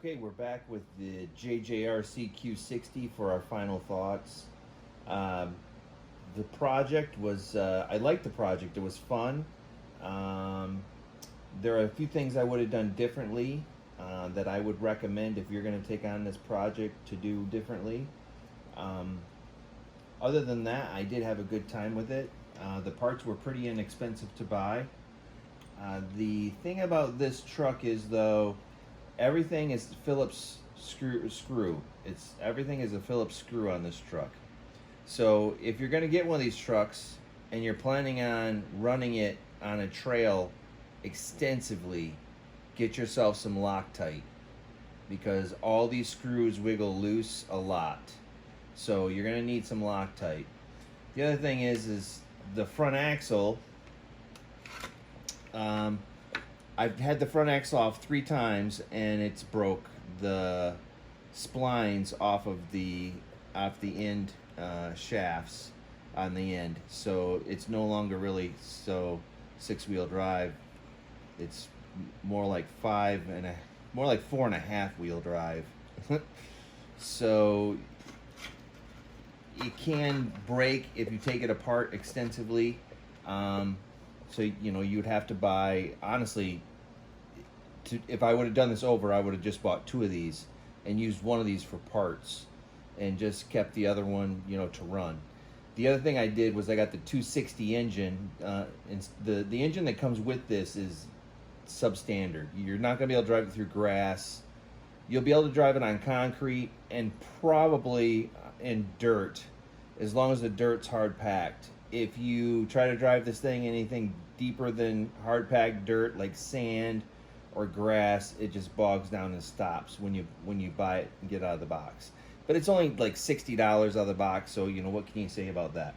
Okay, we're back with the Jjrc Q60 for our final thoughts. Um, the project was, I liked the project, it was fun. Um, there are a few things I would have done differently that I would recommend if you're going to take on this project to do differently. Um, Other than that, I did have a good time with it. The parts were pretty inexpensive to buy. The thing about this truck is, though, everything is Phillips screw. It's everything is a Phillips screw on this truck. So if you're going to get one of these trucks and you're planning on running it on a trail extensively, get yourself some Loctite, because all these screws wiggle loose a lot. So you're going to need some Loctite. The other thing is the front axle. I've had the front axle off 3 times and it's broke the splines off the end shafts on the end, so it's no longer really so 6-wheel drive. It's more like 4.5 wheel drive. So it can break if you take it apart extensively. So you'd have to buy, honestly, if I would have done this over, I would have just bought 2 of these and used one of these for parts and just kept the other one, to run. The other thing I did was I got the 260 engine. And the engine that comes with this is substandard. You're not going to be able to drive it through grass. You'll be able to drive it on concrete and probably in dirt, as long as the dirt's hard packed. If you try to drive this thing anything deeper than hard packed dirt like sand or grass, it just bogs down and stops when you buy it and get out of the box. But it's only like $60 out of the box, so what can you say about that?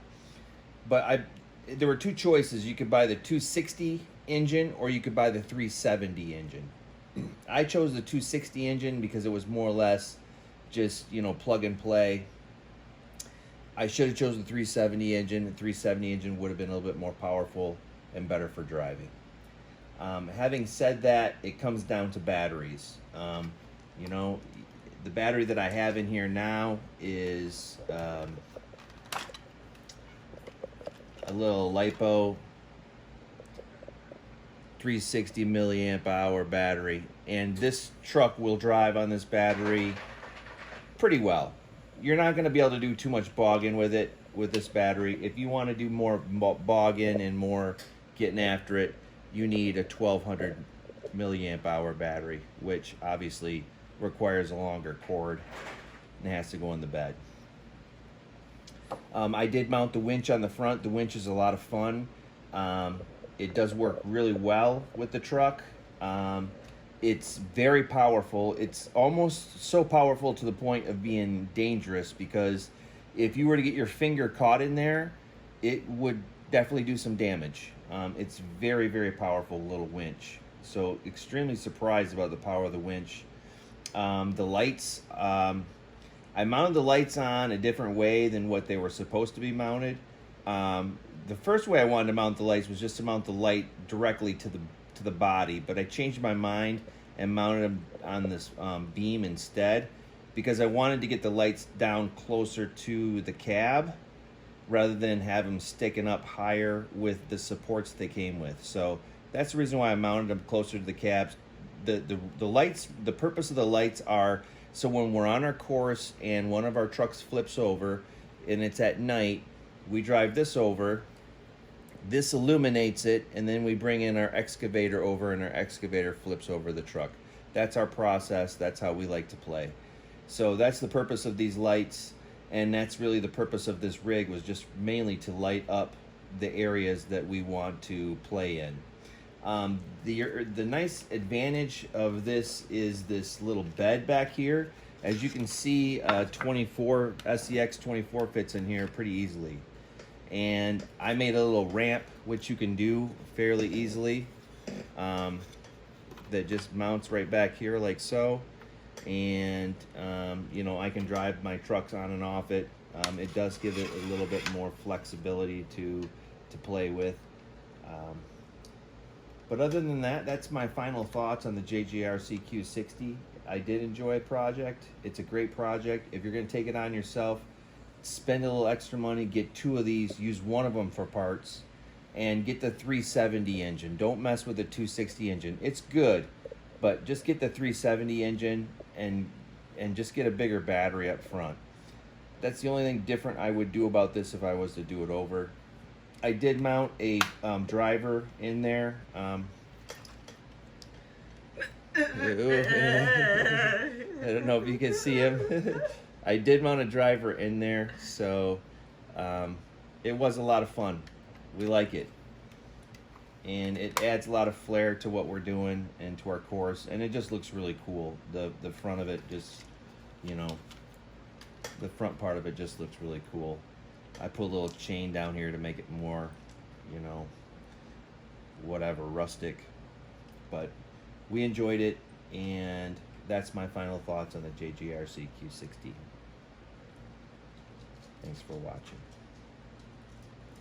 But there were 2 choices. You could buy the 260 engine or you could buy the 370 engine. I chose the 260 engine because it was more or less just plug and play. I should have chosen the 370 engine. The 370 engine would have been a little bit more powerful and better for driving. Having said that, it comes down to batteries. The battery that I have in here now is a little LiPo 360 milliamp hour battery, and this truck will drive on this battery pretty well. You're not going to be able to do too much bogging with it with this battery. If you want to do more bogging and more getting after it, you need a 1200 milliamp hour battery, which obviously requires a longer cord and has to go in the bed. I did mount the winch on the front. The winch is a lot of fun. It does work really well with the truck. It's very powerful. It's almost so powerful to the point of being dangerous, because if you were to get your finger caught in there, it would definitely do some damage. It's very, very powerful little winch. So extremely surprised about the power of the winch. The lights, I mounted the lights on a different way than what they were supposed to be mounted. The first way I wanted to mount the lights was just to mount the light directly to the body, but I changed my mind and mounted them on this beam instead, because I wanted to get the lights down closer to the cab rather than have them sticking up higher with the supports they came with. So that's the reason why I mounted them closer to the cabs. The lights, the purpose of the lights are so when we're on our course and one of our trucks flips over and it's at night, we drive this over, this illuminates it, and then we bring in our excavator over and our excavator flips over the truck. That's our process. That's how we like to play. So that's the purpose of these lights, and that's really the purpose of this rig, was just mainly to light up the areas that we want to play in. The nice advantage of this is this little bed back here. As you can see, SCX 24 fits in here pretty easily. And I made a little ramp, which you can do fairly easily, that just mounts right back here like so. And, I can drive my trucks on and off it. It does give it a little bit more flexibility to play with. But other than that, that's my final thoughts on the Jjrc Q60. I did enjoy a project. It's a great project. If you're going to take it on yourself, spend a little extra money, get 2 of these, use one of them for parts, and get the 370 engine. Don't mess with the 260 engine. It's good, but just get the 370 engine and just get a bigger battery up front. That's the only thing different I would do about this if I was to do it over. I did mount a driver in there. I don't know if you can see him. I did mount a driver in there, so it was a lot of fun. We like it. And it adds a lot of flair to what we're doing and to our course, and it just looks really cool. The front of it just, you know, the front part of it just looks really cool. I put a little chain down here to make it more, you know, whatever, rustic. But we enjoyed it, and that's my final thoughts on the Jjrc Q60. Thanks for watching.